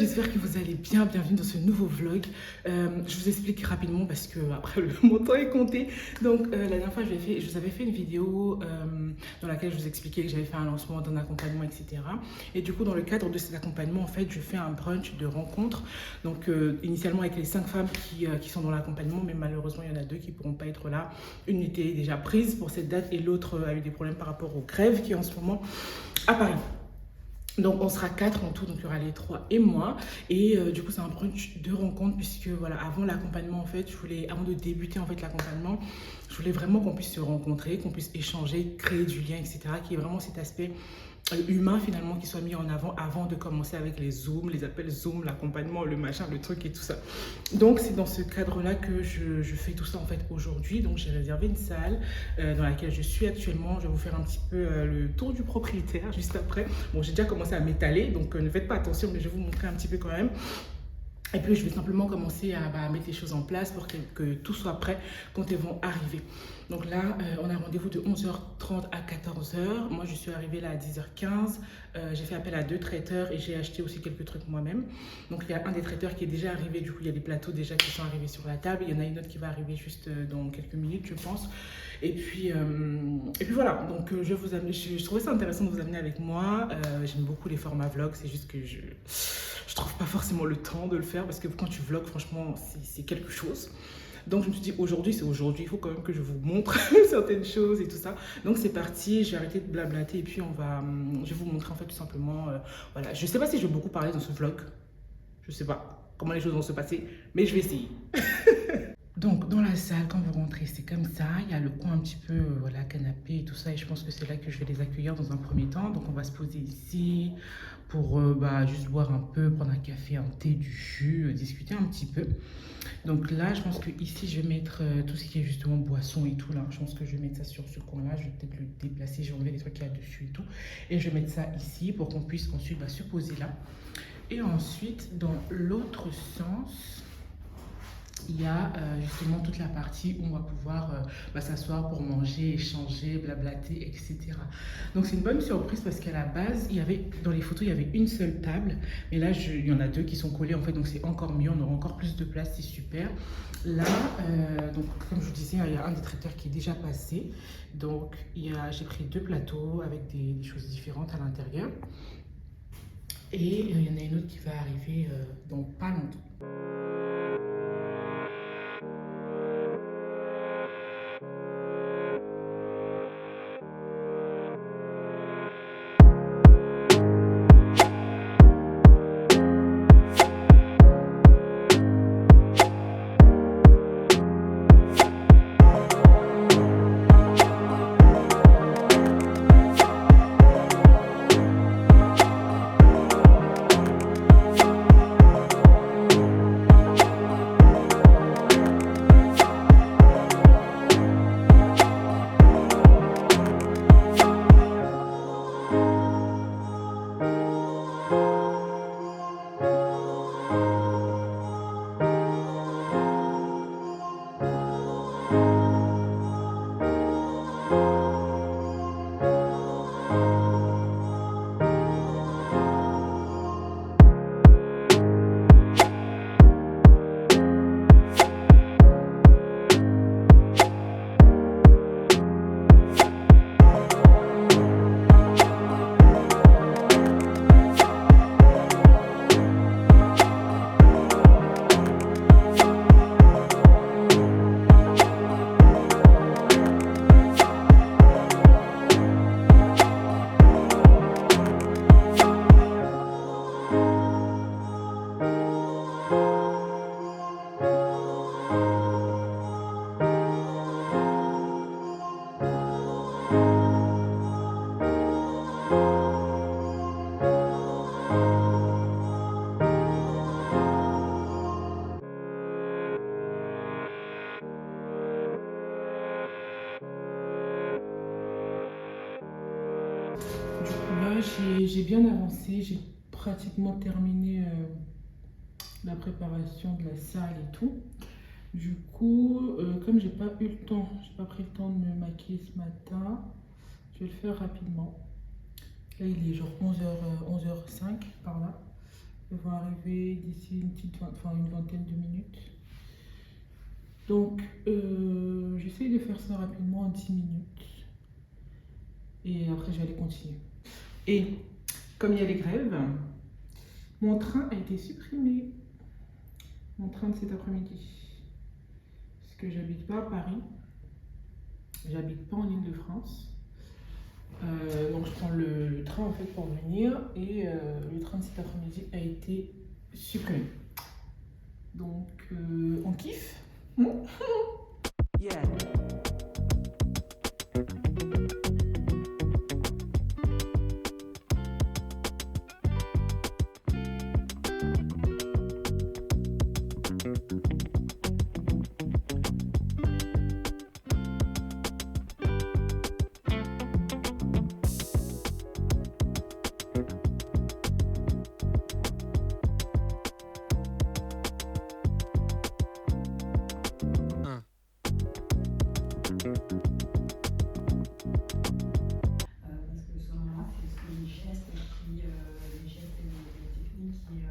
j'espère que vous allez bien. Bienvenue dans ce nouveau vlog. Je vous explique rapidement parce que après mon temps est compté. Donc la dernière fois, je vous avais fait une vidéo dans laquelle je vous expliquais que j'avais fait un lancement d'un accompagnement, etc. Et du coup, dans le cadre de cet accompagnement, en fait, je fais un brunch de rencontres. Donc initialement avec les 5 femmes qui sont dans l'accompagnement, mais malheureusement, il y en a 2 qui ne pourront pas être là. Une était déjà prise pour cette date et l'autre a eu des problèmes par rapport aux grèves qui est en ce moment à Paris. Donc on sera 4 en tout, donc il y aura les 3 et moi. Et du coup c'est un brunch de rencontre puisque voilà, avant l'accompagnement en fait, avant de débuter en fait l'accompagnement, je voulais vraiment qu'on puisse se rencontrer, qu'on puisse échanger, créer du lien, etc. Qui est vraiment cet aspect humain finalement qui soit mis en avant de commencer avec les Zooms, les appels Zoom, l'accompagnement, le machin, le truc et tout ça. Donc c'est dans ce cadre-là que je fais tout ça en fait aujourd'hui. Donc j'ai réservé une salle dans laquelle je suis actuellement. Je vais vous faire un petit peu le tour du propriétaire juste après. Bon, j'ai déjà commencé à m'étaler, donc ne faites pas attention, mais je vais vous montrer un petit peu quand même. Et puis je vais simplement commencer à mettre les choses en place pour que tout soit prêt quand elles vont arriver. Donc là, on a rendez-vous de 11h30 à 14h. Moi, je suis arrivée là à 10h15. J'ai fait appel à 2 traiteurs et j'ai acheté aussi quelques trucs moi-même. Donc il y a un des traiteurs qui est déjà arrivé. Du coup, il y a des plateaux déjà qui sont arrivés sur la table. Il y en a une autre qui va arriver juste dans quelques minutes, je pense. Et puis voilà. Donc je trouvais ça intéressant de vous amener avec moi. J'aime beaucoup les formats vlog. C'est juste que je trouve pas forcément le temps de le faire parce que quand tu vlogs, franchement, c'est quelque chose. Donc je me suis dit aujourd'hui c'est aujourd'hui, il faut quand même que je vous montre certaines choses et tout ça. Donc c'est parti, j'ai arrêté de blablater et puis je vais vous montrer en fait tout simplement, voilà. Je sais pas si je vais beaucoup parler dans ce vlog, je sais pas comment les choses vont se passer, mais je vais essayer. Donc dans la salle, quand vous rentrez, c'est comme ça, il y a le coin un petit peu, voilà, canapé et tout ça, et je pense que c'est là que je vais les accueillir dans un premier temps. Donc on va se poser ici pour juste boire un peu, prendre un café, un thé, du jus, discuter un petit peu. Donc là, je pense que ici, je vais mettre tout ce qui est justement boisson et tout là. Je pense que je vais mettre ça sur ce coin-là. Je vais peut-être le déplacer, je vais enlever les trucs qu'il y a dessus et tout. Et je vais mettre ça ici pour qu'on puisse ensuite se poser là. Et ensuite, dans l'autre sens, il y a justement toute la partie où on va pouvoir s'asseoir pour manger, échanger, blablater, etc. Donc c'est une bonne surprise parce qu'à la base, dans les photos, il y avait une seule table. Mais là, il y en a 2 qui sont collées en fait, donc c'est encore mieux, on aura encore plus de place, c'est super. Là, donc comme je vous disais, il y a un des traiteurs qui est déjà passé. Donc j'ai pris 2 plateaux avec des choses différentes à l'intérieur. Et il y en a une autre qui va arriver dans pas longtemps. Du coup là, j'ai bien avancé, j'ai pratiquement terminé la préparation de la salle et tout. Du coup, comme j'ai pas eu le temps, j'ai pas pris le temps de me maquiller ce matin, je vais le faire rapidement. Là, il est genre 11h05 par là. Elles vont arriver d'ici une vingtaine de minutes. Donc, j'essaye de faire ça rapidement en 10 minutes. Et après, je vais aller continuer. Et comme il y a les grèves, mon train a été supprimé. Mon train de cet après-midi. Parce que j'habite pas à Paris. J'habite pas en Île-de-France. Donc je prends le train en fait pour venir et le train de cet après-midi a été supprimé. Donc on kiffe. Yeah. Parce que selon moi, c'est les gestes et les techniques qui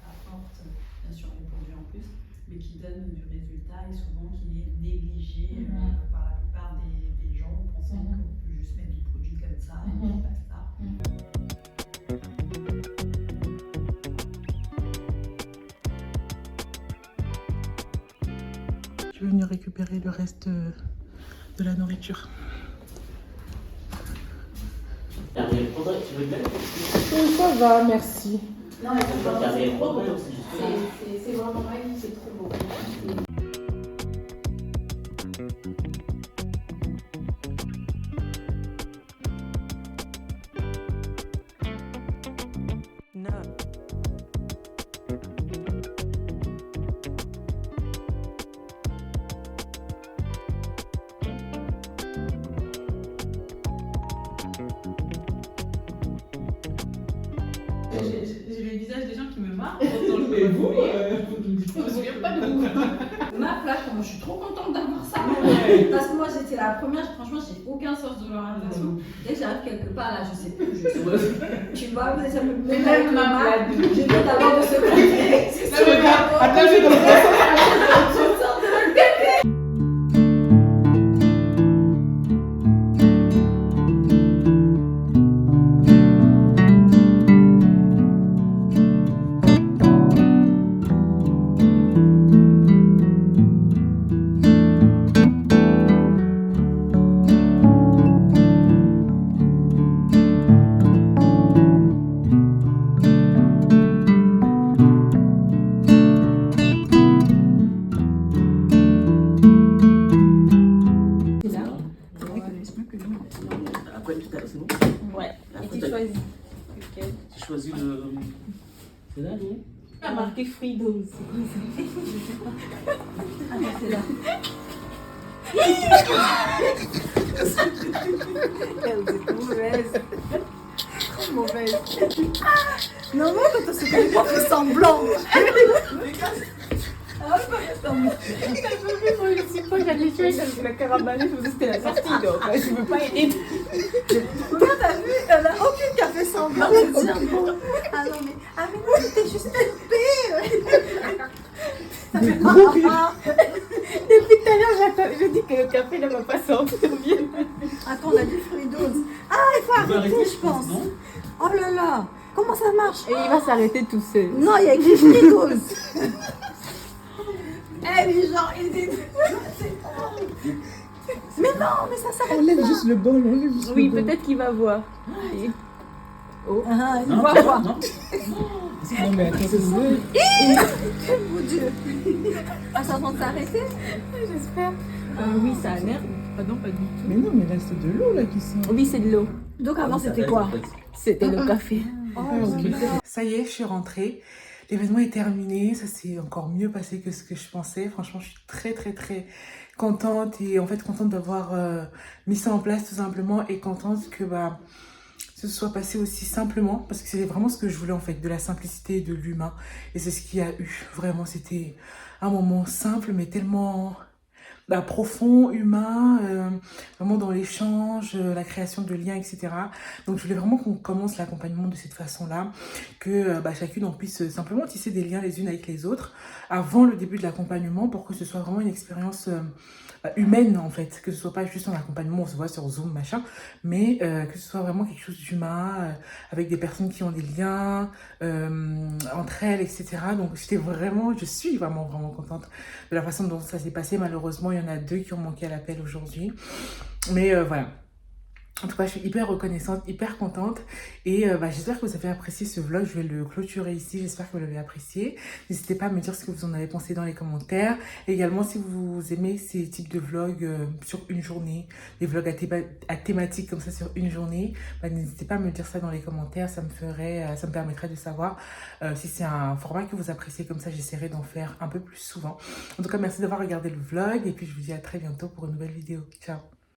apportent, bien sûr, les produits en plus, mais qui donnent du résultat et souvent qui est négligé par la plupart des gens, pensant qu'on peut juste mettre du produit comme ça et puis basta. Je vais venir récupérer le reste de la nourriture. Ça va, merci. Non, mais c'est vraiment magnifique, c'est trop beau. J'ai le visage des gens qui me marquent. Et vous, je me souviens pas de vous. Ma plaque, moi je suis trop contente d'avoir ça. Parce que moi j'étais la première, franchement j'ai aucun sens de l'organisation. Dès que j'arrive quelque part là, je sais plus où je suis. Tu vois, ça me met même ma blague. J'ai dit d'abord de se côté. C'est Non, mais attends, j'ai Ouais. Et tu choisis lequel? J'ai choisi le. C'est là, non? Il a marqué Fritos. C'est quoi ça? Je sais pas. Ah non, c'est là. Elle est mauvaise. Trop mauvaise. Non, mais quand on se fait pas fait semblant. Ah, pas fait semblant. Moi, je sais pas, j'allais jouer avec la caravane, je faisais c'était la sortie, donc je veux pas aider. Regarde, t'as vu, il y en a aucune qui a fait semblant de dire bon. Ah non, mais moi, j'étais juste épée. Ça fait trop rire. Depuis tout à l'heure, je dis que le café ne va pas sortir bien. Attends, on a dit Fritos. Ah, il faut arrêter, je pense. Non? Oh là là, comment ça marche? Et il va s'arrêter tout seul. Non, il y a écrit Fritos. Eh, mais genre, il dit. Mais non, mais ça s'arrête. Enlève juste le bol, enlève juste Oui, le bol. peut-être qu'il va voir. Et- Ah, il Non, va non, voir. non. Non, mais attends, c'est vrai. Mon Dieu. Ah, ça va s'arrêter? J'espère. Oui, ça a l'air. Ah non, pas du tout. Mais non, mais là, c'est de l'eau là qui sort. Oui, c'est de l'eau. Donc avant, c'était quoi? C'était le café. Ça y est, je suis rentrée. L'événement est terminé. Ça s'est encore mieux passé que ce que je pensais. Franchement, je suis très, très, très contente. Et en fait, contente d'avoir mis ça en place tout simplement. Et contente que ce soit passé aussi simplement. Parce que c'est vraiment ce que je voulais en fait. De la simplicité, de l'humain. Et c'est ce qu'il y a eu. Vraiment, c'était un moment simple, mais tellement profond, humain, vraiment dans l'échange, la création de liens, etc. Donc je voulais vraiment qu'on commence l'accompagnement de cette façon-là, que chacune on puisse simplement tisser des liens les unes avec les autres avant le début de l'accompagnement pour que ce soit vraiment une expérience humaine en fait, que ce soit pas juste un accompagnement, on se voit sur Zoom, machin, mais que ce soit vraiment quelque chose d'humain, avec des personnes qui ont des liens entre elles, etc. Donc je suis vraiment contente de la façon dont ça s'est passé. Malheureusement, il y en a 2 qui ont manqué à l'appel aujourd'hui, mais voilà. En tout cas, je suis hyper reconnaissante, hyper contente et j'espère que vous avez apprécié ce vlog. Je vais le clôturer ici, j'espère que vous l'avez apprécié. N'hésitez pas à me dire ce que vous en avez pensé dans les commentaires. Et également, si vous aimez ces types de vlogs sur une journée, des vlogs à thématique comme ça sur une journée, n'hésitez pas à me dire ça dans les commentaires. Ça me permettrait de savoir si c'est un format que vous appréciez. Comme ça, j'essaierai d'en faire un peu plus souvent. En tout cas, merci d'avoir regardé le vlog et puis je vous dis à très bientôt pour une nouvelle vidéo. Ciao!